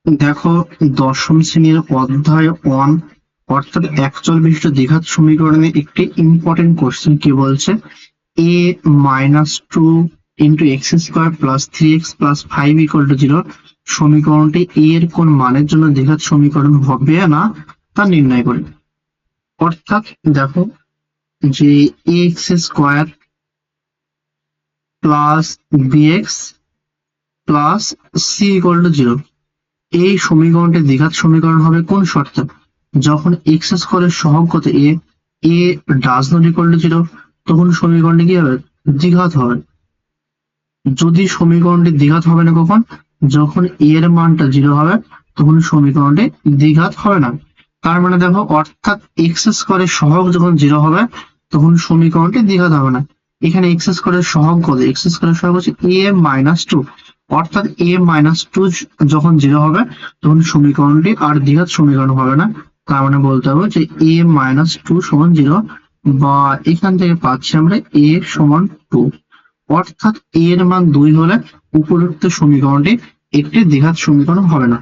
দেখো, দশম শ্রেণীর অধ্যায় 1 অর্থাৎ একচল বিশিষ্ট দ্বিঘাত সমীকরণে একটি ইম্পর্টেন্ট কোশ্চেন কি বলছে, a -2 × x² + 3x + 5 = 0 সমীকরণটি a এর কোন মানের জন্য দ্বিঘাত সমীকরণ হবে না তা নির্ণয় করে। অর্থাৎ দেখো যে ax² + bx + c = 0 এই সমীকরণটি দ্বিঘাত সমীকরণ হবে কোন শর্তে? যখন x² এর সহগ কত a does not equal to 0 তখন সমীকরণটি কি হবে? দ্বিঘাত হবে। যদি সমীকরণটি দ্বিঘাত হবে না কখন? যখন a এর মানটা 0 হবে তখন সমীকরণটি দ্বিঘাত হবে না। তার মানে দেখো, অর্থাৎ x² এর সহগ যখন 0 হবে তখন সমীকরণটি দ্বিঘাত হবে না। এখানে x² এর সহগ কত? x² এর সহগ হচ্ছে a-2, অর্থাৎ a-2 যখন 0 হবে তখন সমীকরণটি আর দ্বিঘাত সমীকরণ হবে না। তার মানে বলতে হবে যে a-2 = 0, বা এখান থেকে পাচ্ছি আমরা a = 2, অর্থাৎ a এর মান 2 হলে উপরোক্ত সমীকরণটি একটি দ্বিঘাত সমীকরণ হবে না।